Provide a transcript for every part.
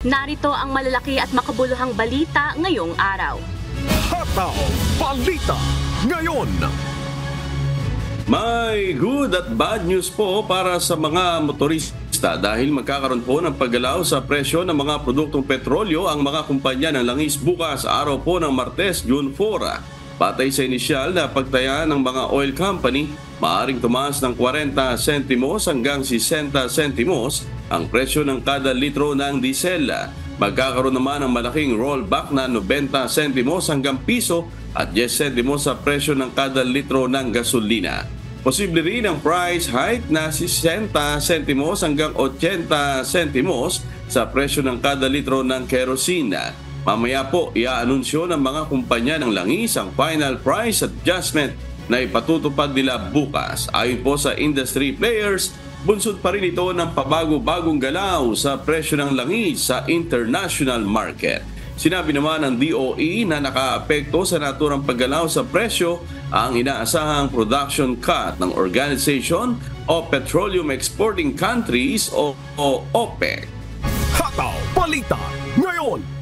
Narito ang malalaki at makabuluhang balita ngayong araw. Hataw Balita ngayon. May good at bad news po para sa mga motorista dahil magkakaroon po ng paggalaw sa presyo ng mga produktong petrolyo ang mga kumpanya ng langis bukas araw po ng Martes, June 4. Batay sa inisyal na pagtaya ng mga oil company, maaaring tumaas ng 40 sentimos hanggang 60 sentimos ang presyo ng kada litro ng diesel. Magkakaroon naman ng malaking rollback na 90 sentimos hanggang piso at 10 sentimos sa presyo ng kada litro ng gasolina. Posible rin ang price hike na 60 sentimos hanggang 80 sentimos sa presyo ng kada litro ng kerosene. Mamaya po, iaanunsyo ng mga kumpanya ng langis ang final price adjustment na ipatutupad nila bukas. Ayon po sa industry players, bunsod pa rin ito ng pabago-bagong galaw sa presyo ng langis sa international market. Sinabi naman ng DOE na nakaapekto sa naturang paggalaw sa presyo ang inaasahang production cut ng Organization of Petroleum Exporting Countries o OPEC. Hataw Balita ngayon.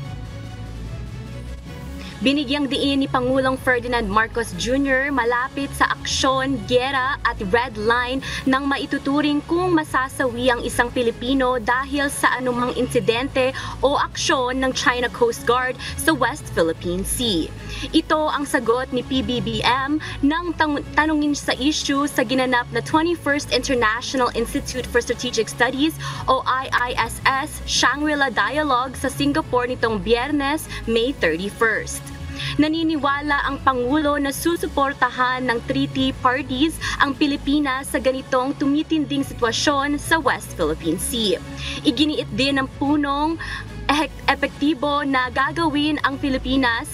Binigyang diin ni Pangulong Ferdinand Marcos Jr. malapit sa aksyon, giyera at red line nang maituturing kung masasawi ang isang Pilipino dahil sa anumang insidente o aksyon ng China Coast Guard sa West Philippine Sea. Ito ang sagot ni PBBM nang tanungin sa issue sa ginanap na 21st International Institute for Strategic Studies o IISS Shangri-La Dialogue sa Singapore nitong Biyernes, May 31st. Naniniwala ang Pangulo na susuportahan ng treaty parties ang Pilipinas sa ganitong tumitinding sitwasyon sa West Philippine Sea. Iginiit din ng punong epektibo na gagawin ang Pilipinas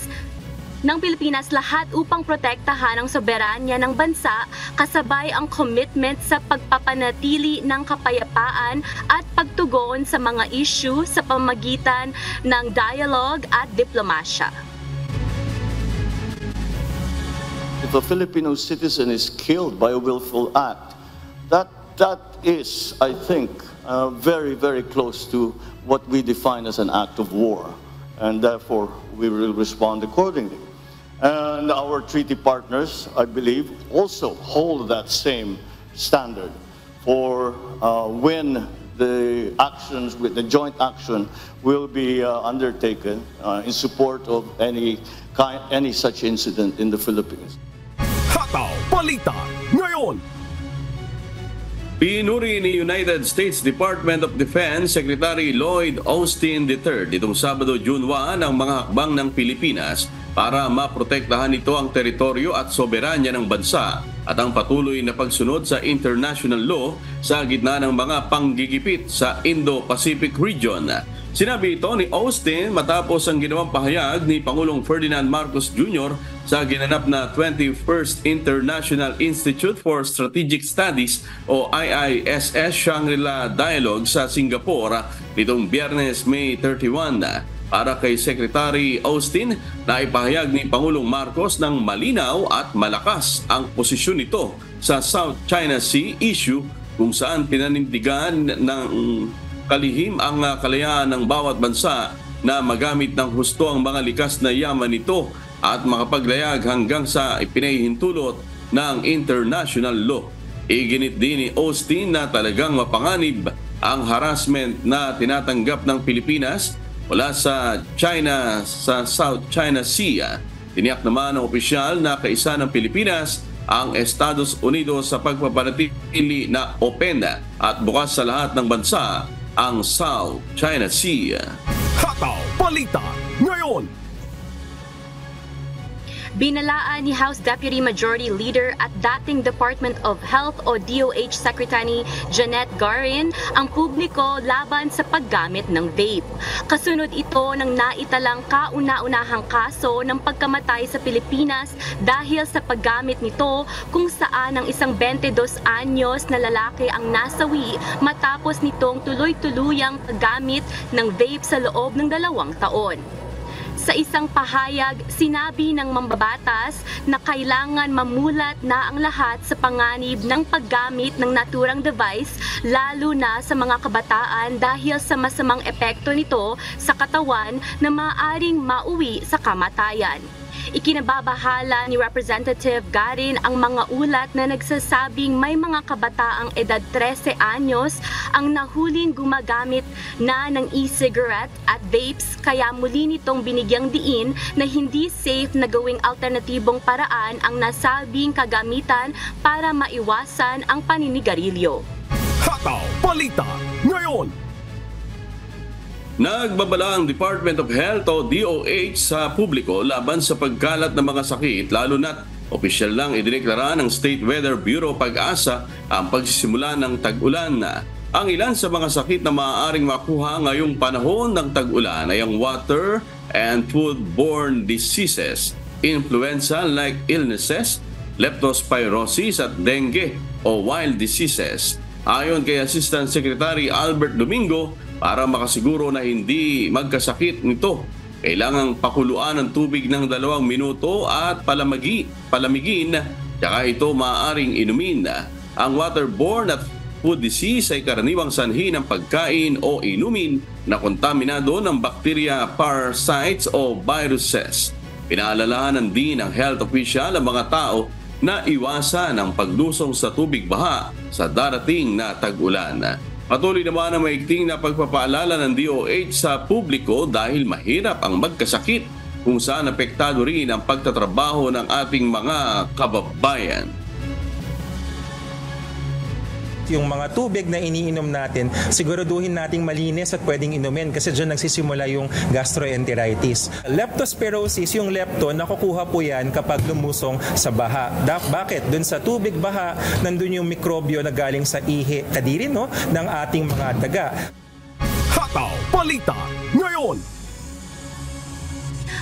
lahat upang protektahan ang soberanya ng bansa kasabay ang commitment sa pagpapanatili ng kapayapaan at pagtugon sa mga issue sa pamamagitan ng dialogue at diplomasya. If a Filipino citizen is killed by a willful act, that is, I think, very, very close to what we define as an act of war. And therefore, we will respond accordingly. And our treaty partners, I believe, also hold that same standard for when the actions, with the joint action, will be undertaken in support of any such incident in the Philippines. Hataw Balita ngayon. Pinuri ni United States Department of Defense Secretary Lloyd Austin III itong Sabado, June 1 ang mga hakbang ng Pilipinas para maprotektahan ito ang teritoryo at soberanya ng bansa at ang patuloy na pagsunod sa international law sa gitna ng mga panggigipit sa Indo-Pacific region. Sinabi ito ni Austin matapos ang ginawang pahayag ni Pangulong Ferdinand Marcos Jr. sa ginanap na 21st International Institute for Strategic Studies o IISS Shangri-La Dialogue sa Singapore nitong Biyernes, May 31. Para kay Secretary Austin, naipahayag ni Pangulong Marcos ng malinaw at malakas ang posisyon nito sa South China Sea issue kung saan pinanindigan ng kalihim ang kalayaan ng bawat bansa na magamit ng husto ang mga likas na yaman nito at makapaglayag hanggang sa ipinahihintulot ng international law. Iginit din ni Austin na talagang mapanganib ang harassment na tinatanggap ng Pilipinas mula sa China sa South China Sea. Tiniyak naman ng opisyal na kaisa ng Pilipinas ang Estados Unidos sa pagpapanatili na open at bukas sa lahat ng bansa ang South China Sea. Hataw Balita ngayon. Binalaan ni House Deputy Majority Leader at dating Department of Health o DOH Secretary Janet Garin ang publiko laban sa paggamit ng vape. Kasunod ito ng naitalang kauna-unahang kaso ng pagkamatay sa Pilipinas dahil sa paggamit nito kung saan ang isang 22 anyos na lalaki ang nasawi matapos nitong tuloy-tuluyang paggamit ng vape sa loob ng 2 taon. Sa isang pahayag, sinabi ng mambabatas na kailangan mamulat na ang lahat sa panganib ng paggamit ng naturang device, lalo na sa mga kabataan dahil sa masamang epekto nito sa katawan na maaaring mauwi sa kamatayan. Ikinababahala ni Representative Garin ang mga ulat na nagsasabing may mga kabataang edad 13 anyos ang nahuling gumagamit na ng e-cigarette at vapes, kaya muli nitong binigyang diin na hindi safe na gawing alternatibong paraan ang nasabing kagamitan para maiwasan ang paninigarilyo. Hataw Balita ngayon. Nagbabala ang Department of Health o DOH sa publiko laban sa pagkalat ng mga sakit, lalo na't opisyal lang idineklara ng State Weather Bureau Pag-asa ang pagsisimula ng tag-ulan. Ang ilan sa mga sakit na maaaring makuha ngayong panahon ng tag-ulan ay ang water and foodborne diseases, influenza-like illnesses, leptospirosis at dengue o wild diseases. Ayon kay Assistant Secretary Albert Domingo, para makasiguro na hindi magkasakit nito, kailangang pakuluan ng tubig ng 2 minuto at palamigin, tsaka ito maaaring inumin. Ang waterborne at food disease ay karaniwang sanhi ng pagkain o inumin na kontaminado ng bakterya, parasites o viruses. Pinaalalahanan din ng health official ang mga tao na iwasan ang paglusong sa tubig baha sa darating na tag-ulan. Patuloy naman ang maigting na pagpapaalala ng DOH sa publiko dahil mahirap ang magkasakit kung saan apektado rin ang pagtatrabaho ng ating mga kababayan. Yung mga tubig na iniinom natin, siguraduhin nating malinis at pwedeng inumin kasi dyan nagsisimula yung gastroenteritis. Leptospirosis, yung lepto, nakukuha po yan kapag lumusong sa baha. Bakit? Dun sa tubig baha, nandun yung mikrobyo na galing sa ihi, kadiri ng ating mga daga. Hataw Balita ngayon.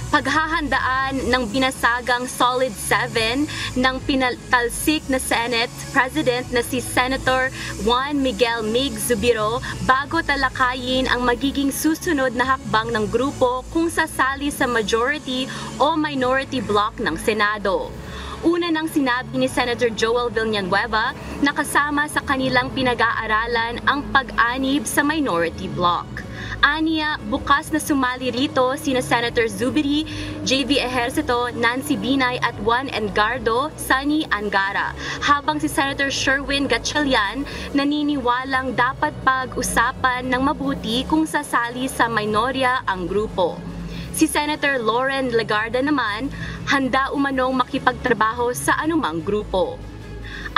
Paghahandaan ng binasagang Solid 7 ng pinatalsik na Senate President na si Senator Juan Miguel Mig Zubiro bago talakayin ang magiging susunod na hakbang ng grupo kung sasali sa majority o minority block ng Senado. Una nang sinabi ni Senator Joel Villanueva na kasama sa kanilang pinag-aaralan ang pag-anib sa minority block. Aniya, bukas na sumali rito sina Senator Zubiri, JV Ejercito, Nancy Binay at Juan Engardo, Sunny Angara. Habang si Senator Sherwin Gatchalian naniniwalang dapat pag-usapan ng mabuti kung sasali sa minorya ang grupo. Si Senator Lauren Legarda naman, handa umanong makipagtrabaho sa anumang grupo.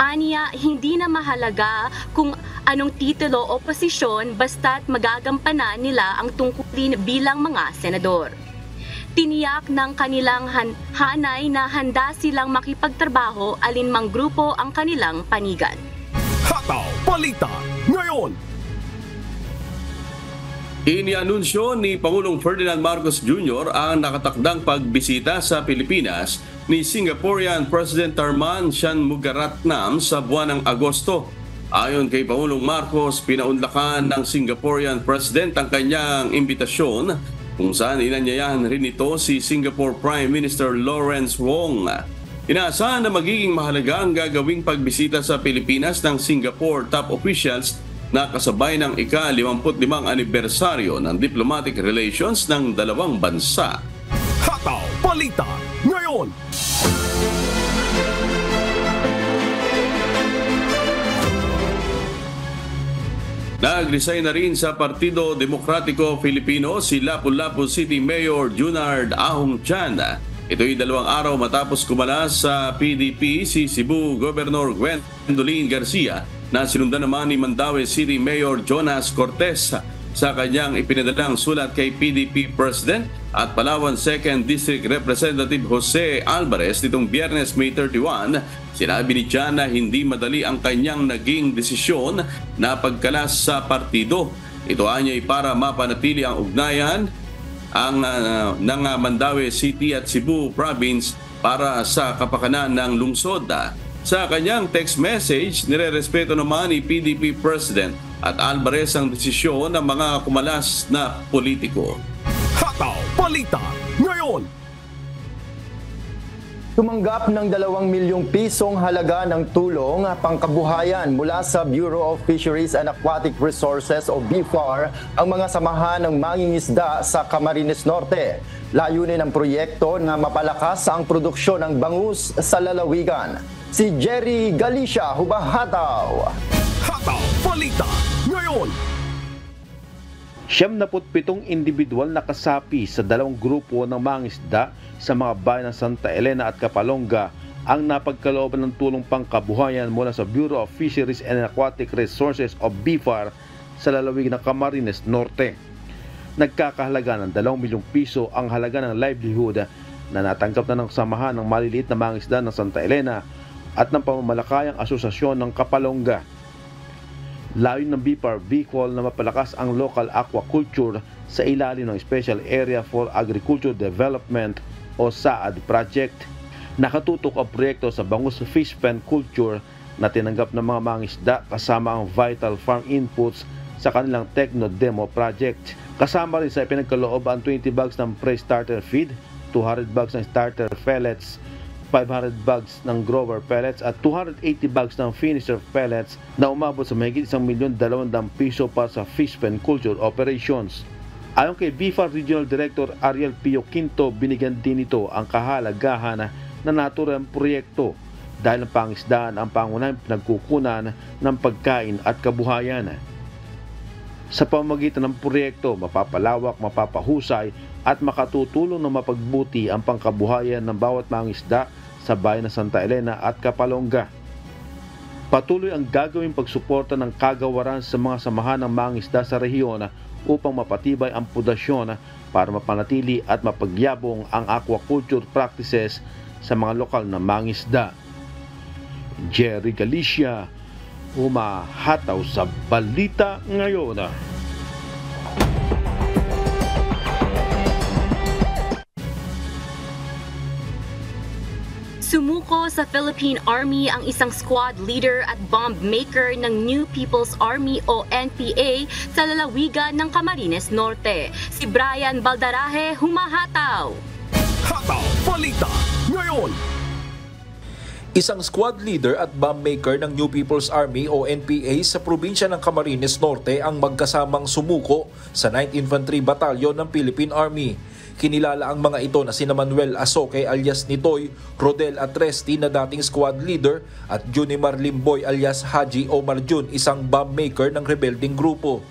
Aniya, hindi na mahalaga kung anong titulo o posisyon basta't magagampanan nila ang tungkulin bilang mga senador. Tiniyak ng kanilang hanay na handa silang makipagtrabaho alinmang grupo ang kanilang panigan. Hataw Balita ngayon. Inianunsyo ni Pangulong Ferdinand Marcos Jr. ang nakatakdang pagbisita sa Pilipinas ni Singaporean President Tharman Shanmugaratnam sa buwan ng Agosto. Ayon kay Pangulong Marcos, pinaunlakan ng Singaporean President ang kanyang imbitasyon kung saan inanyayahan rin ito si Singapore Prime Minister Lawrence Wong. Inaasahan na magiging mahalaga ang gagawing pagbisita sa Pilipinas ng Singapore top officials na kasabay ng ika-55 anibersaryo ng diplomatic relations ng dalawang bansa. Hataw Balita ngayon. Nag-resign na rin sa Partido Demokratiko Filipino si Lapu-Lapu City Mayor Junard Ahong Chan. Ito'y 2 araw matapos kumalas sa PDP si Cebu Governor Gwendolyn Garcia na sinundan naman ni Mandaue City Mayor Jonas Cortez sa kanyang ipinadalang sulat kay PDP President at Palawan 2nd District Representative Jose Alvarez nitong Biyernes, May 31. Sinabi ni Chan na hindi madali ang kanyang naging desisyon na pagkalas sa partido. Ito anyay para mapanatili ang ugnayan ng Mandaue City at Cebu Province para sa kapakanan ng lungsod. Sa kanyang text message, nirerespeto naman ni PDP President at Alvarez ang desisyon ng mga kumalas na politiko. Hataw Balita Ngayon. Tumanggap ng 2 milyong pisong halaga ng tulong pangkabuhayan mula sa Bureau of Fisheries and Aquatic Resources o BFAR ang mga samahan ng mangingisda sa Camarines Norte. Layunin ng proyekto na mapalakas ang produksyon ng bangus sa lalawigan. Si Jerry Galicia, humahataw. Hataw Balita Ngayon. 77 individual na kasapi sa 2 grupo ng mangingisda sa mga bayan ng Santa Elena at Kapalonga ang napagkalooban ng tulong pangkabuhayan mula sa Bureau of Fisheries and Aquatic Resources o BFAR sa lalawigan ng Camarines Norte. Nagkakahalaga ng 2 milyong piso ang halaga ng livelihood na natanggap na ng samahan ng maliliit na mangingisda ng Santa Elena at ng pamamalakayang asosasyon ng Kapalonga. Layon ng BFAR Bicol na mapalakas ang local aquaculture sa ilalim ng Special Area for Agriculture Development o SAAD project. Nakatutok ang proyekto sa bangus fish pen culture na tinanggap ng mga mangingisda kasama ang vital farm inputs sa kanilang Techno Demo project. Kasama rin sa ipinagkaloob ang 20 bags ng pre-starter feed, 200 bags ng starter pellets, 500 bags ng grower pellets at 280 bags ng finisher pellets na umabot sa mahigit 1,200,000 piso para sa fish pen culture operations. Ayon kay BFAR Regional Director Ariel Pio Quinto, binigyan din ito ang kahalagahan na naturang proyekto dahil ang pangisdaan ang pangunahing pinagkukunan ng pagkain at kabuhayan. Sa pamamagitan ng proyekto, mapapalawak, mapapahusay at makatutulong na mapagbuti ang pangkabuhayan ng bawat mangisda sa bayan ng Santa Elena at Kapalonga. Patuloy ang gagawing pagsuporta ng kagawaran sa mga samahan ng mangisda sa rehiyon upang mapatibay ang pundasyon para mapanatili at mapagyabong ang aquaculture practices sa mga lokal na mangisda. Jerry Galicia, humahataw sa Balita Ngayon. Sumuko sa Philippine Army ang isang squad leader at bomb maker ng New People's Army o NPA sa lalawigan ng Camarines Norte. Si Brian Baldarahe, humahataw. Hataw Balita Ngayon. Isang squad leader at bomb maker ng New People's Army o NPA sa probinsya ng Camarines Norte ang magkasamang sumuko sa 9th Infantry Battalion ng Philippine Army. Kinilala ang mga ito na sina Manuel Asoke alias Nitoy, Rodel Atresti na dating squad leader at Junimar Limboy alias Haji Omar Jun, isang bomb maker ng rebelding grupo.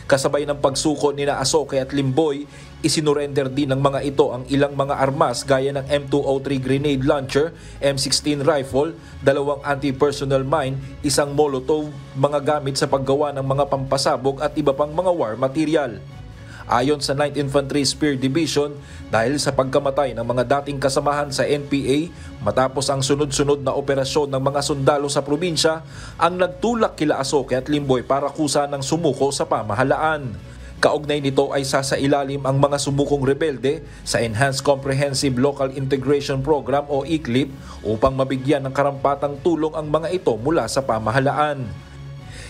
Kasabay ng pagsuko nina Asoke at Limboy, isinurrender din ng mga ito ang ilang mga armas gaya ng M203 grenade launcher, M16 rifle, 2 anti-personnel mine, isang molotov, mga gamit sa paggawa ng mga pampasabog at iba pang mga war material. Ayon sa 9th Infantry Spear Division, dahil sa pagkamatay ng mga dating kasamahan sa NPA matapos ang sunod-sunod na operasyon ng mga sundalo sa probinsya, ang nagtulak kila Asoke at Limboy para kusa ng sumuko sa pamahalaan. Kaugnay nito ay sasailalim ang mga sumukong rebelde sa Enhanced Comprehensive Local Integration Program o ECLIP upang mabigyan ng karampatang tulong ang mga ito mula sa pamahalaan.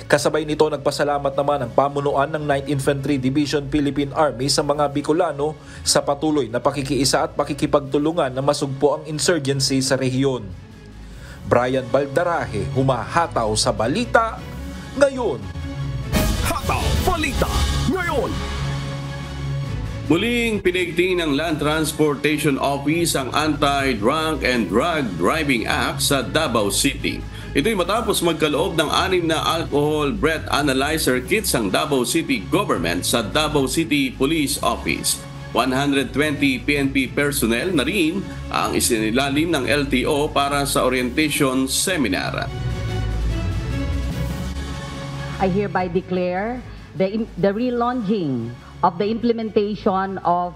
Kasabay nito, nagpasalamat naman ang pamunuan ng 9th Infantry Division Philippine Army sa mga Bicolano sa patuloy na pakikiisa at pakikipagtulungan na masugpo ang insurgency sa rehiyon. Brian Baldarahe, humahataw sa Balita Ngayon. Hataw Balita Ngayon. Muling pinigting ng Land Transportation Office ang Anti-Drunk and Drug Driving Act sa Davao City. Ito'y matapos magkaloob ng 6 na alcohol breath analyzer kits ang Davao City Government sa Davao City Police Office. 120 PNP personnel na rin ang isinilalim ng LTO para sa orientation seminar. I hereby declare the relaunching of the implementation of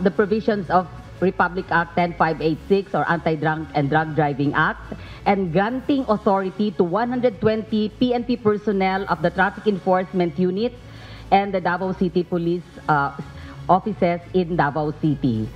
the provisions of Republic Act 10586 or Anti-Drunk and Drug Driving Act and granting authority to 120 PNP personnel of the Traffic Enforcement Unit and the Davao City Police offices in Davao City.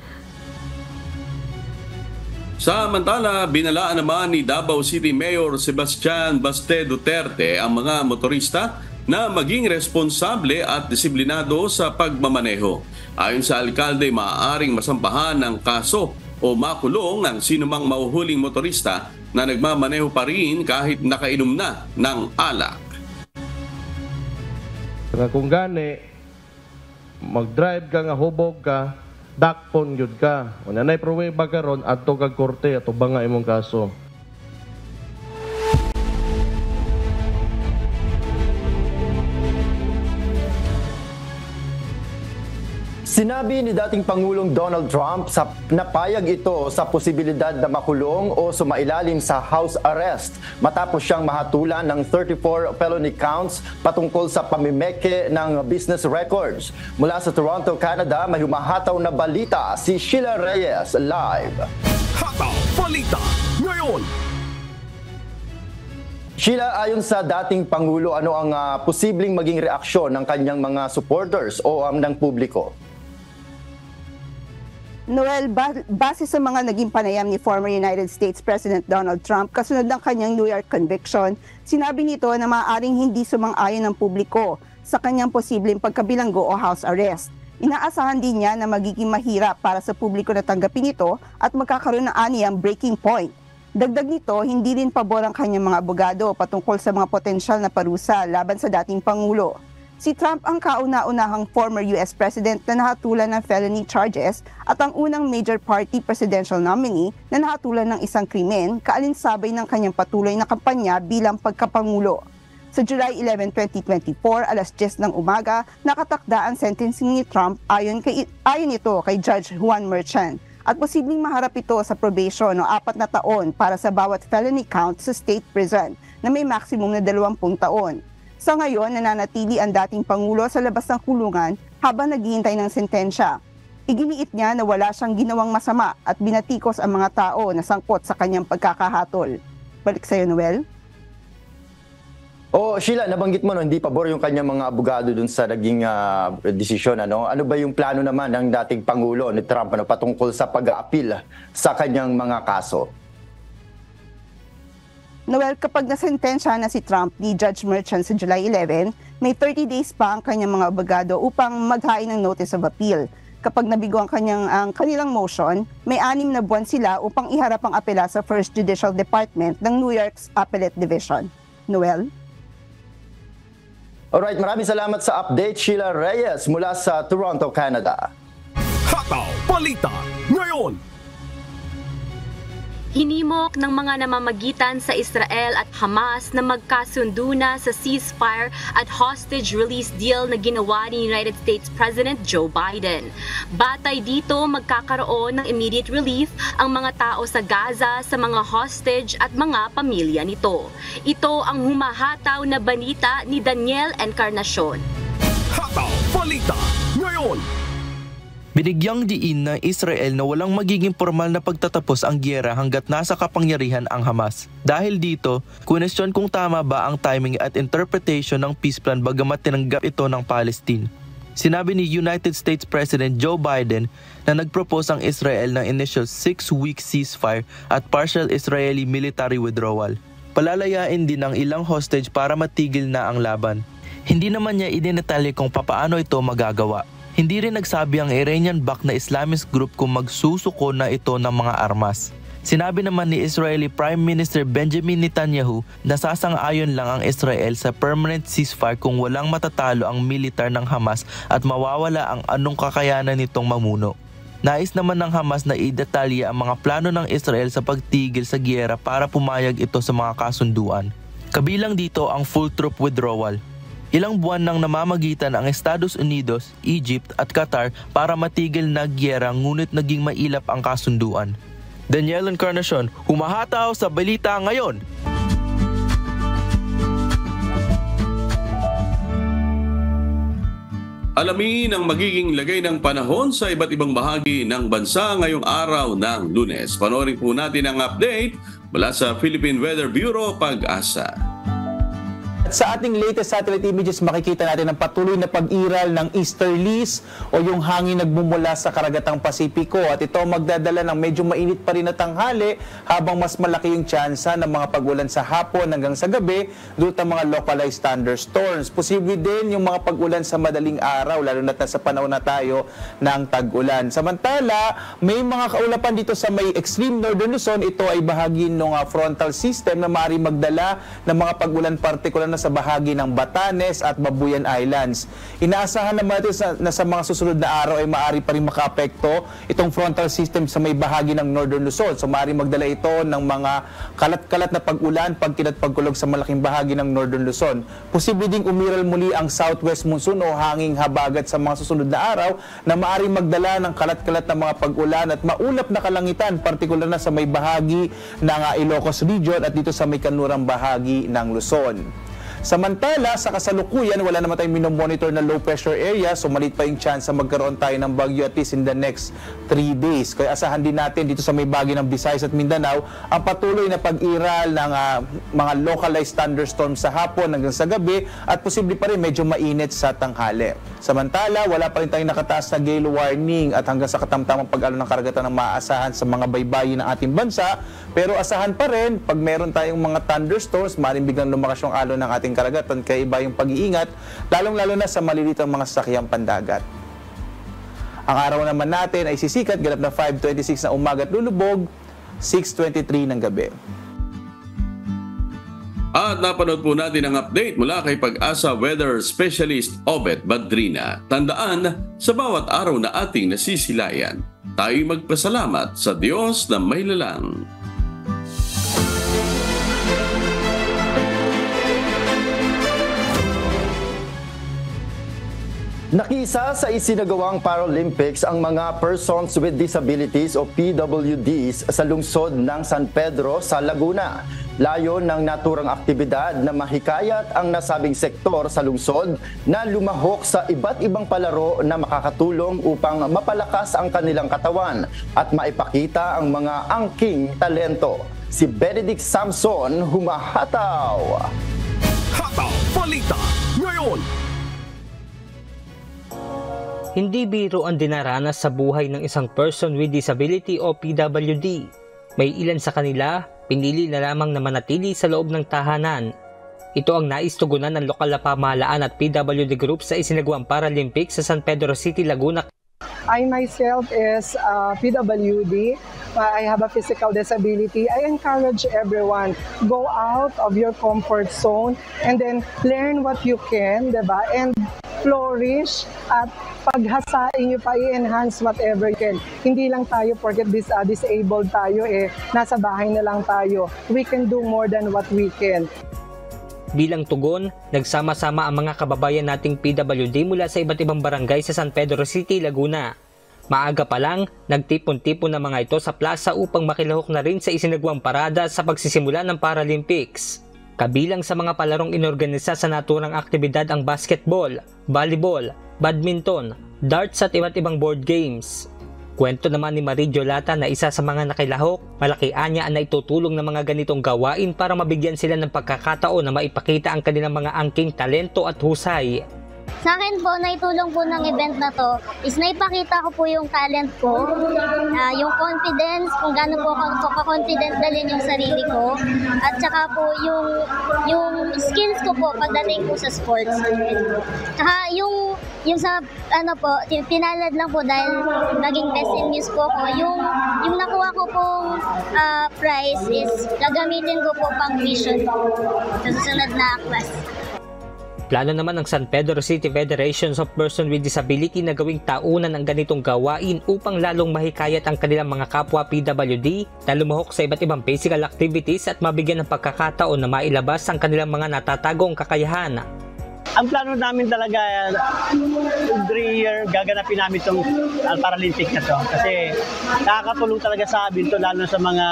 Samantala, binalaan naman ni Davao City Mayor Sebastian Baste Duterte ang mga motorista na maging responsable at disiplinado sa pagmamaneho. Ayon sa alkalde, maaaring masampahan ng kaso o makulong ang sinumang mahuhuling motorista na nagmamaneho pa rin kahit nakainom na ng alak. Kung gani, mag-drive ka nga hubog ka, dakpon yun ka. Kung nanay pruweba ka ron, ato kag korte, ato ba nga imong kaso. Sinabi ni dating Pangulong Donald Trump sa napayag ito sa posibilidad na makulong o sumailalim sa house arrest matapos siyang mahatulan ng 34 felony counts patungkol sa pamimeke ng business records. Mula sa Toronto, Canada, may humahataw na balita si Sheila Reyes live. Hataw Balita ngayon. Sheila, ayon sa dating Pangulo, ano ang posibleng maging reaksyon ng kanyang mga supporters o ng publiko? Noel, base sa mga naging panayam ni former United States President Donald Trump kasunod ng kanyang New York conviction, sinabi nito na maaaring hindi sumang-ayon ng publiko sa kanyang posibleng pagkabilanggo o house arrest. Inaasahan din niya na magiging mahirap para sa publiko na tanggapin ito at magkakaroon ng aniyang breaking point. Dagdag nito, hindi rin pabor ang kanyang mga abogado patungkol sa mga potensyal na parusa laban sa dating Pangulo. Si Trump ang kauna-unahang former US President na nahatulan ng felony charges at ang unang major party presidential nominee na nahatulan ng isang krimen kaalinsabay ng kanyang patuloy na kampanya bilang pagkapangulo. Sa July 11, 2024, alas 10 ng umaga, nakatakda ang sentencing ni Trump ayon ito kay Judge Juan Merchan at posibleng maharap ito sa probation o 4 na taon para sa bawat felony count sa state prison na may maximum na 20 taon. Sa ngayon, nananatili ang dating Pangulo sa labas ng kulungan habang naghihintay ng sentensya. Iginiit niya na wala siyang ginawang masama at binatikos ang mga tao na sangkot sa kanyang pagkakahatol. Balik sa iyo, Noel. Sheila, nabanggit mo hindi pabor yung kanyang mga abogado dun sa naging desisyon. Ano ba yung plano naman ng dating Pangulo ni Trump patungkol sa pag-a-appeal sa kanyang mga kaso? Noel, kapag nasentensya na si Trump ni Judge Merchan sa July 11, may 30 days pa ang kanyang mga abogado upang maghain ng notice of appeal. Kapag nabigo ang kanilang motion, may 6 na buwan sila upang iharap ang apela sa First Judicial Department ng New York's Appellate Division. Noel? Alright, maraming salamat sa update, Sheila Reyes mula sa Toronto, Canada. Hataw Balita ngayon. Hinimok ng mga namamagitan sa Israel at Hamas na magkasundo na sa ceasefire at hostage release deal na ginawa ni United States President Joe Biden. Batay dito, magkakaroon ng immediate relief ang mga tao sa Gaza sa mga hostage at mga pamilya nito. Ito ang humahataw na balita ni Daniel Encarnacion. Hataw Balita ngayon. Binigyang diin ng Israel na walang magiging formal na pagtatapos ang giyera hanggat nasa kapangyarihan ang Hamas. Dahil dito, kunestyon kung tama ba ang timing at interpretation ng peace plan bagamat tinanggap ito ng Palestine. Sinabi ni United States President Joe Biden na nagpropose ang Israel ng initial 6-week ceasefire at partial Israeli military withdrawal. Palalayain din ang ilang hostage para matigil na ang laban. Hindi naman niya idinetalye kung papaano ito magagawa. Hindi rin nagsabi ang Iranian-backed na Islamist group kung magsusuko na ito ng mga armas. Sinabi naman ni Israeli Prime Minister Benjamin Netanyahu na sasang-ayon lang ang Israel sa permanent ceasefire kung walang matatalo ang militar ng Hamas at mawawala ang anong kakayanan nitong mamuno. Nais naman ng Hamas na idetalye ang mga plano ng Israel sa pagtigil sa giyera para pumayag ito sa mga kasunduan. Kabilang dito ang full troop withdrawal. Ilang buwan nang namamagitan ang Estados Unidos, Egypt at Qatar para matigil na giyera ngunit naging mailap ang kasunduan. Daniel Encarnacion, humahataw sa balita ngayon. Alamin ang magiging lagay ng panahon sa iba't ibang bahagi ng bansa ngayong araw ng Lunes. Panoorin po natin ang update mula sa Philippine Weather Bureau, Pag-asa. Sa ating latest satellite images, makikita natin ang patuloy na pag-iral ng easterlies o yung hangin nagmumula sa karagatang Pasipiko. At ito magdadala ng medyo mainit pa rin na tanghali habang mas malaki yung tsansa ng mga pag-ulan sa hapon hanggang sa gabi dulot ng mga localized thunderstorms. Posible din yung mga pag-ulan sa madaling araw, lalo na't nasa panahon na tayo ng tag-ulan. Samantala, may mga kaulapan dito sa may extreme northern Luzon. Ito ay bahagi ng frontal system na maaaring magdala ng mga pag-ulan partikular na sa bahagi ng Batanes at Babuyan Islands. Inaasahan naman natin na sa mga susunod na araw ay maaari pa rin makaapekto itong frontal system sa may bahagi ng Northern Luzon. So maaari magdala ito ng mga kalat-kalat na pag-ulan, pagkinat pagkulog sa malaking bahagi ng Northern Luzon. Posible ding umiral muli ang southwest monsoon o hanging habagat sa mga susunod na araw na maaari magdala ng kalat-kalat na mga pag-ulan at maulap na kalangitan, partikular na sa may bahagi ng Ilocos Region at dito sa may kanlurang bahagi ng Luzon. Samantala, sa kasalukuyan, wala naman tayong minomonitor na low pressure area, so maliit pa yung chance na magkaroon tayo ng bagyo at least in the next 3 days. Kaya asahan din natin dito sa may bahagi ng Visayas at Mindanao ang patuloy na pag-iral ng mga localized thunderstorms sa hapon hanggang sa gabi at posible pa rin medyo mainit sa tanghali. Samantala, wala pa rin tayong nakataas na gale warning at hanggang sa katamtamang pag-alon ng karagatan ng maaasahan sa mga baybayin ng ating bansa. Pero asahan pa rin, pag meron tayong mga thunderstorms, maaaring biglang lumakas yung alon ng ating karagatan, kaya iba yung pag-iingat, lalong-lalo na sa malilitang mga sasakyang pandagat. Ang araw naman natin ay sisikat, ganap na 5:26 na umaga at lulubog, 6:23 ng gabi. At napanood po natin ang update mula kay Pag-asa Weather Specialist Obet Badrina. Tandaan, sa bawat araw na ating nasisilayan, tayo'y magpasalamat sa Diyos na may lalang. Nakisa sa isinagawang Paralympics ang mga Persons with Disabilities o PWDs sa lungsod ng San Pedro sa Laguna. Layon ng naturang aktibidad na mahikayat ang nasabing sektor sa lungsod na lumahok sa iba't ibang palaro na makakatulong upang mapalakas ang kanilang katawan at maipakita ang mga angking talento. Si Benedict Samson humahataw. Hataw Balita ngayon. Hindi biro ang dinaranas sa buhay ng isang person with disability o PWD. May ilan sa kanila, pinili na lamang na manatili sa loob ng tahanan. Ito ang naistugunan ng lokal na pamahalaan at PWD group sa isinagawang Paralympics sa San Pedro City, Laguna. I myself is a PWD. I have a physical disability. I encourage everyone, go out of your comfort zone and then learn what you can, diba? And flourish at paghasain nyo pa, i-enhance whatever you can. Hindi lang tayo porket disabled tayo, nasa bahay na lang tayo. We can do more than what we can. Bilang tugon, nagsama-sama ang mga kababayan nating PWD mula sa iba't ibang barangay sa San Pedro City, Laguna. Maaga pa lang, nagtipon-tipon na mga ito sa plaza upang makilahok na rin sa isinagawang parada sa pagsisimula ng Paralympics. Kabilang sa mga palarong inorganisa sa naturang aktibidad ang basketball, volleyball, badminton, darts at iba't ibang board games. Kwento naman ni Marie Jolata na isa sa mga nakilahok, malaki anya na itutulong ng mga ganitong gawain para mabigyan sila ng pagkakataon na maipakita ang kanilang mga angking talento at husay. Sa akin po, naitulong po ng event na to is naipakita ko po yung talent ko, yung confidence, kung gaano po ako confident dalhin yung sarili ko, at saka po yung skills ko po pagdating po sa sports. Saka yung sa po, pinalad lang po dahil naging best in news po ko, yung nakuha ko pong prize is gagamitin ko po pang vision sa susunod na class. Plano naman ng San Pedro City Federation of Persons with Disability na gawing taunan ang ganitong gawain upang lalong mahikayat ang kanilang mga kapwa PWD na lumahok sa iba't ibang physical activities at mabigyan ng pagkakataon na mailabas ang kanilang mga natatagong kakayahan. Ang plano namin talaga, every year gaganapin namin itong Paralympic na to. Kasi nakakatulong talaga sa amin ito, lalo sa mga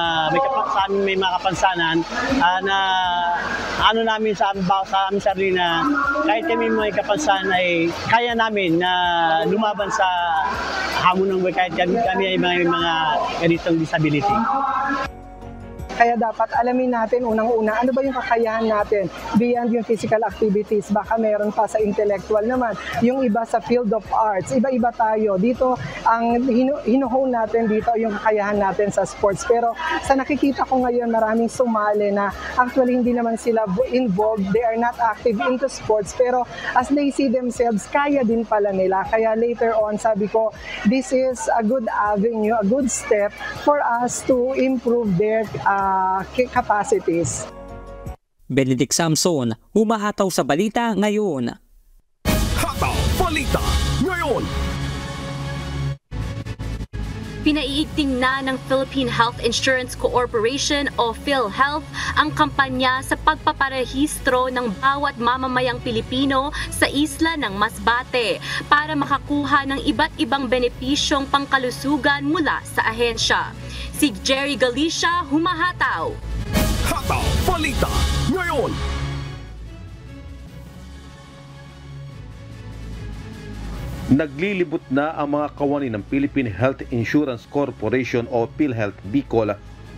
may mga kapansanan na ano namin sa aming sarili na kahit kami may kapansanan ay kaya namin na lumaban sa hamon ng buhay kahit kami ay mga ganitong disability. Kaya dapat alamin natin unang-una, ano ba yung kakayahan natin beyond yung physical activities. Baka meron pa sa intellectual naman. Yung iba sa field of arts, iba-iba tayo. Dito, ang hinuhone natin dito yung kakayahan natin sa sports. Pero sa nakikita ko ngayon, maraming sumali na actually hindi naman sila involved. They are not active into sports. Pero as they see themselves, kaya din pala nila. Kaya later on, sabi ko, this is a good avenue, a good step for us to improve their capacities. Benedict Samson, humahataw sa balita ngayon. Hataw Balita ngayon. Pinaiigting na ng Philippine Health Insurance Corporation o PhilHealth ang kampanya sa pagpaparehistro ng bawat mamamayang Pilipino sa isla ng Masbate para makakuha ng iba't ibang benepisyong pangkalusugan mula sa ahensya. Si Jerry Galicia, humahataw. Hataw Balita ngayon. Naglilibot na ang mga kawani ng Philippine Health Insurance Corporation o PhilHealth Bicol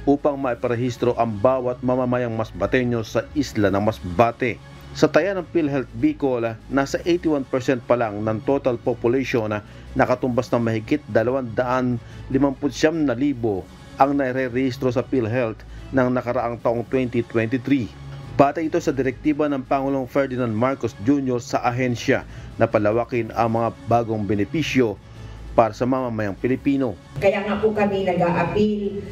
upang maiparehistro ang bawat mamamayang Masbateño sa isla ng Masbate. Sa taya ng PhilHealth Bicol, nasa 81% pa lang ng total population na nakatumbas ng mahigit 259,000 ang nairerehistro sa PhilHealth ng nakaraang taong 2023. Batay ito sa direktiba ng Pangulong Ferdinand Marcos Jr. sa ahensya na palawakin ang mga bagong benepisyo para sa mamamayang Pilipino. Kaya nga po kami nag-a-appeal,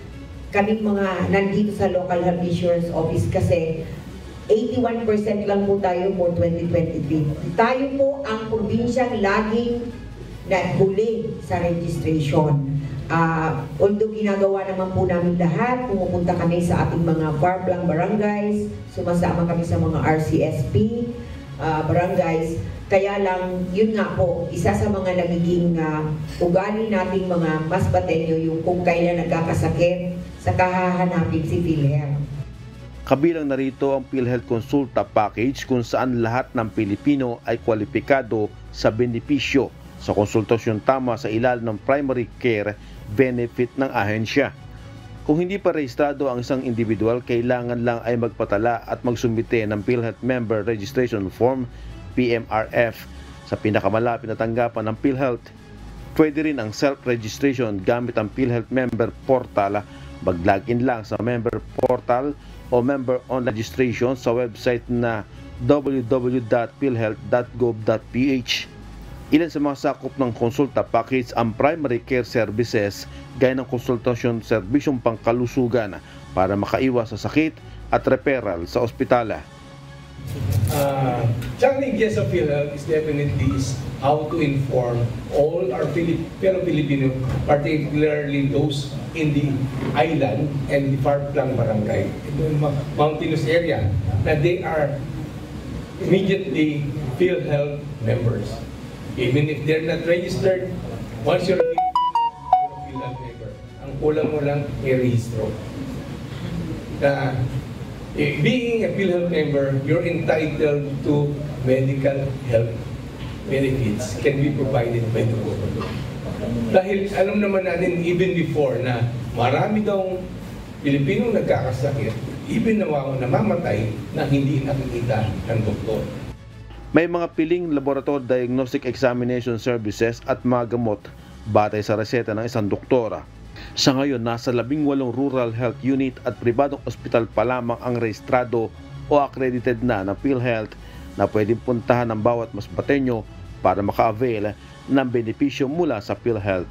kami mga nandito sa Local Health Insurance Office kasi 81% lang po tayo for 2023. Tayo po ang probinsyang laging nahuli sa registration. Although ginagawa naman po namin lahat, pumupunta kami sa ating mga far-flung barangays, sumasama kami sa mga RCSP barangays, kaya lang yun nga po, isa sa mga nagiging ugali nating mga Masbateño yung kung kailan nagkakasakit, saka hahanapin si PhilHealth. Kabilang narito ang PhilHealth Consulta Package kung saan lahat ng Pilipino ay kwalipikado sa benepisyo sa konsultasyon tama sa ilalim ng primary care benefit ng ahensya. Kung hindi pa rehistrado ang isang individual, kailangan lang ay magpatala at magsumite ng PhilHealth Member Registration Form, PMRF, sa pinakamalapit na tanggapan ng PhilHealth. Pwede rin ang self-registration gamit ang PhilHealth Member Portal. Mag-login lang sa Member Portal o Member on Registration sa website na www.philhealth.gov.ph. Ilan sa mga sakop ng konsulta package ang primary care services gaya ng konsultasyon serbisyong pangkalusugan para makaiwas sa sakit at referral sa ospitala. Challenge sa PhilHealth is definitely how to inform all our fellow Filipino, particularly those in the island and the far-flung barangay, in the mountainous area, that they are immediately PhilHealth members. Even if they're not registered, once you're a PhilHealth member, ang kulang mo lang i-rehistro. Being a PhilHealth member, you're entitled to medical health benefits can be provided by the government. Dahil alam naman natin even before na marami daw Pilipinong nagkakasakit, even namamatay na hindi nakikita ng doktor. May mga piling laboratory diagnostic examination services at mga gamot batay sa reseta ng isang doktora. Sa ngayon, nasa 18 rural health unit at pribadong ospital pa lamang ang rehistrado o accredited na ng PhilHealth na pwedeng puntahan ng bawat Masbateño para maka-avail ng benepisyo mula sa PhilHealth.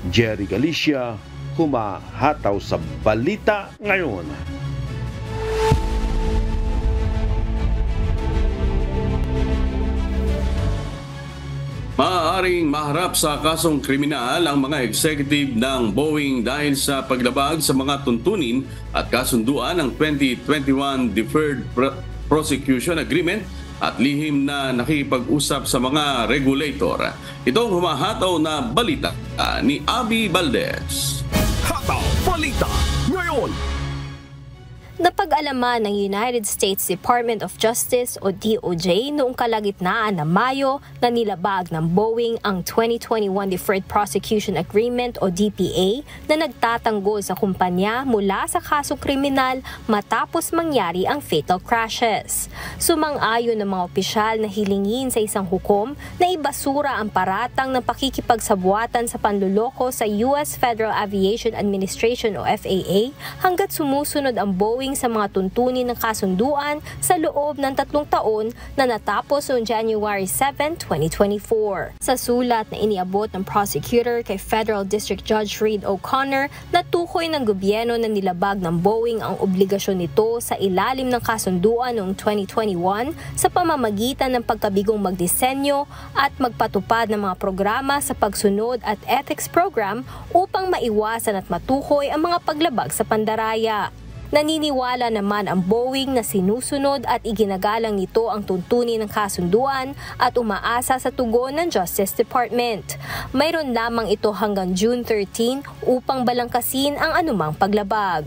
Jerry Galicia, humahataw sa balita ngayon. Maaaring maharap sa kasong kriminal ang mga executive ng Boeing dahil sa paglabag sa mga tuntunin at kasunduan ng 2021 Deferred Prosecution Agreement at lihim na nakikipag-usap sa mga regulator. Itong humahataw na balita ni Abby Valdez. Hataw Balita ngayon. Napag-alaman ng United States Department of Justice o DOJ noong kalagitnaan ng Mayo na nilabag ng Boeing ang 2021 Deferred Prosecution Agreement o DPA na nagtatanggol sa kumpanya mula sa kasong kriminal matapos mangyari ang fatal crashes. Sumang-ayon ng mga opisyal na hilingin sa isang hukom na ibasura ang paratang ng pakikipagsabuatan sa panluloko sa US Federal Aviation Administration o FAA hanggat sumusunod ang Boeing sa mga tuntunin ng kasunduan sa loob ng 3 taon na natapos noong January 7, 2024. Sa sulat na iniabot ng prosecutor kay Federal District Judge Reed O'Connor, natukoy ng gobyerno na nilabag ng Boeing ang obligasyon nito sa ilalim ng kasunduan noong 2021 sa pamamagitan ng pagkabigong magdisenyo at magpatupad ng mga programa sa pagsunod at ethics program upang maiwasan at matukoy ang mga paglabag sa pandaraya. Naniniwala naman ang Boeing na sinusunod at iginagalang nito ang tuntunin ng kasunduan at umaasa sa tugon ng Justice Department. Mayroon lamang ito hanggang June 13 upang balangkasin ang anumang paglabag.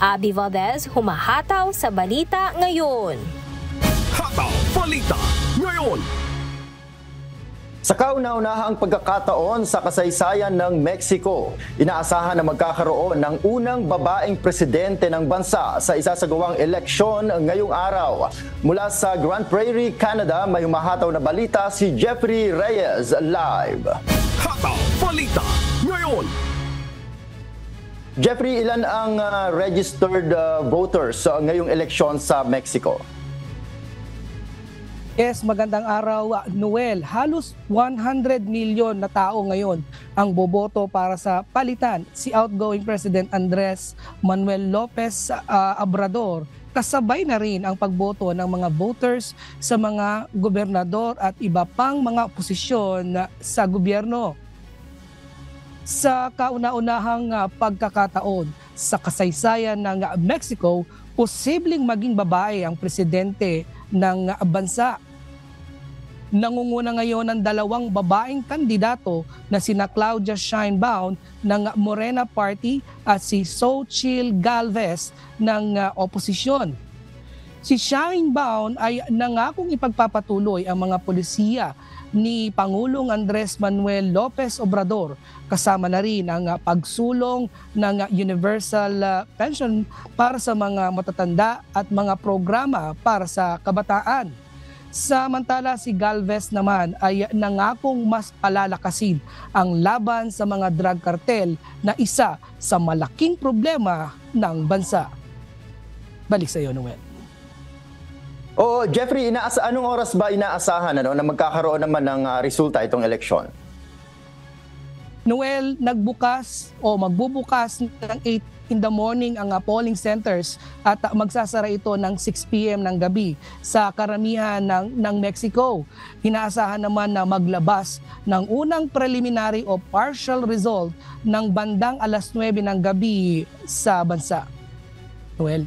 Abby Valdez, humahataw sa Balita Ngayon. Hataw Balita Ngayon. Sa kauna-unahang pagkakataon sa kasaysayan ng Mexico, inaasahan na magkakaroon ng unang babaeng presidente ng bansa sa isasagawang eleksyon ngayong araw. Mula sa Grand Prairie, Canada, may humahataw na balita si Jeffrey Reyes live. Hataw Balita Ngayon. Jeffrey, ilan ang registered voters ngayong eleksyon sa Mexico? Yes, magandang araw, Noel. Halos 100 milyon na tao ngayon ang boboto para sa palitan si outgoing President Andres Manuel Lopez Obrador. Kasabay na rin ang pagboto ng mga voters sa mga gobernador at iba pang mga posisyon sa gobyerno. Sa kauna-unahang pagkakataon sa kasaysayan ng Mexico, posibleng maging babae ang presidente ng bansa. Nangunguna ngayon ang 2 babaeng kandidato na sina Claudia Sheinbaum ng Morena Party at si Xochitl Gálvez ng oposisyon. Si Sheinbaum ay nangakong ipagpapatuloy ang mga polisiya ni Pangulong Andres Manuel Lopez Obrador, kasama na rin ang pagsulong ng universal pension para sa mga matatanda at mga programa para sa kabataan. Samantala si Galvez naman ay nangakong mas palalakasin ang laban sa mga drug cartel na isa sa malaking problema ng bansa. Balik sa iyo, Noel. Oo, Jeffrey, anong oras ba inaasahan na magkakaroon naman ng resulta itong eleksyon? Noel, magbubukas ng 8 in the morning ang polling centers at magsasara ito ng 6 p.m. ng gabi sa karamihan ng Mexico. Inaasahan naman na maglabas ng unang preliminary o partial result ng bandang alas 9 ng gabi sa bansa. Noel.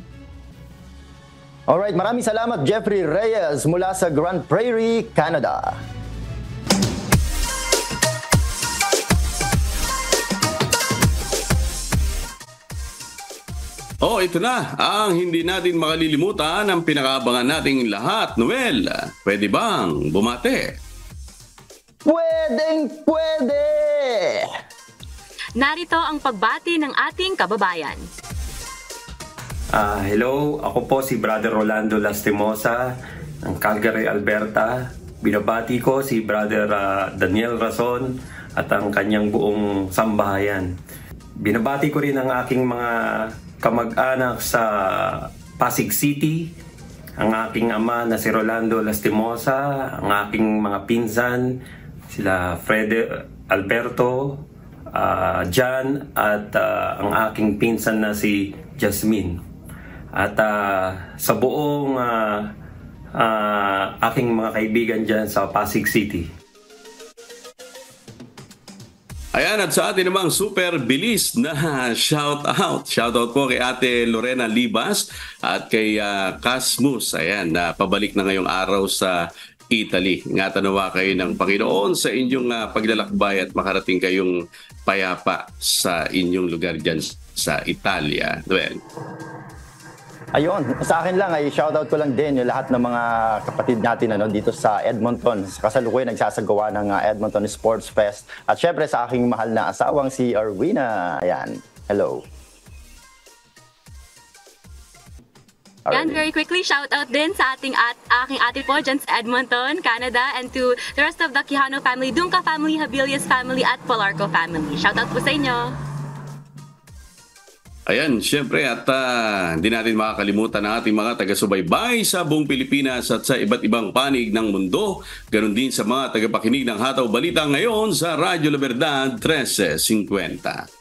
Alright, maraming salamat Jeffrey Reyes mula sa Grand Prairie, Canada. Oh, ito na ang hindi natin makalilimutan ang pinakaabangan nating lahat. Noel, pwede bang bumate? Pwede! Narito ang pagbati ng ating kababayan. Hello, ako po si Brother Rolando Lastimosa ng Calgary, Alberta. Binabati ko si Brother Daniel Rason at ang kanyang buong sambahayan. Binabati ko rin ang aking mga kamag-anak sa Pasig City, ang aking ama na si Rolando Lastimosa, ang aking mga pinsan, sila Fred Alberto, John, at ang aking pinsan na si Jasmine. At sa buong aking mga kaibigan dyan sa Pasig City. Ayan, at sa atin namang super bilis na shoutout. Shoutout po kay Ate Lorena Libas at kay Casmus. Ayan, pabalik na ngayong araw sa Italy. Ingatan nawa kayo ng Panginoon sa inyong paglalakbay at makarating kayong payapa sa inyong lugar dyan sa Italia. Well, Ayun, sa akin lang ay shoutout ko lang din yung lahat ng mga kapatid natin dito sa Edmonton. Kasalukuyan nagsasagawa ng Edmonton Sports Fest. At syempre sa aking mahal na asawang si Arwina. Ayan, hello. Yan, very quickly, shout out din sa aking ate po dyan sa Edmonton, Canada, and to the rest of the Quijano family, Dunca family, Habilias family, at Polarco family. Shout out po sa inyo. Ayan, syempre at hindi natin makakalimutan ang ating mga taga-subaybay sa buong Pilipinas at sa iba't ibang panig ng mundo. Ganon din sa mga tagapakinig ng Hataw Balita ngayon sa Radyo La Verdad 1350.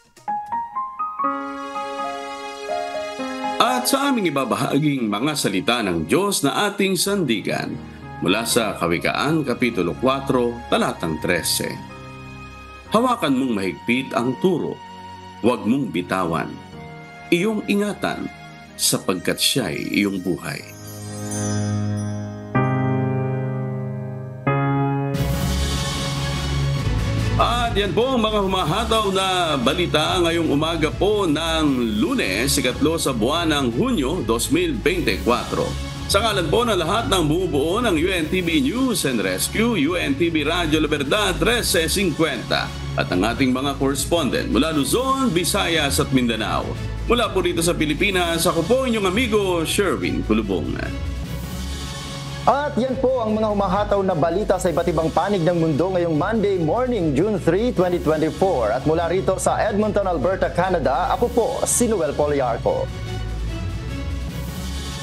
At sa aming ibabahaging mga salita ng Diyos na ating sandigan mula sa Kawikaan, Kapitulo 4, Talatang 13. Hawakan mong mahigpit ang turo, huwag mong bitawan. Iyong ingatan sapagkat siya'y iyong buhay. At yan po ang mga humahataw na balita ngayong umaga po ng Lunes, 3 sa buwan ng Hunyo 2024. Sa ngalan po ng lahat ng bumubuo ng UNTV News and Rescue, UNTV Radyo La Verdad 1350 at ang ating mga correspondent mula Luzon, Visayas at Mindanao. Mula po dito sa Pilipinas, ako po inyong amigo Sherwin Kulubong. At yan po ang mga humahataw na balita sa iba't ibang panig ng mundo ngayong Monday morning, June 3, 2024. At mula rito sa Edmonton, Alberta, Canada, ako po si Noel Poliarco.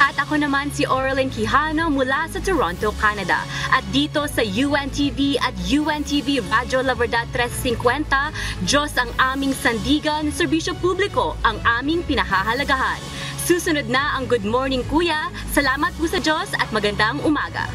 At ako naman si Orlin Quijano mula sa Toronto, Canada. At dito sa UNTV at UNTV Radyo La Verdad 350, Diyos ang aming sandigan, serbisyo publiko ang aming pinahahalagahan. Susunod na ang Good Morning Kuya. Salamat po sa Diyos at magandang umaga.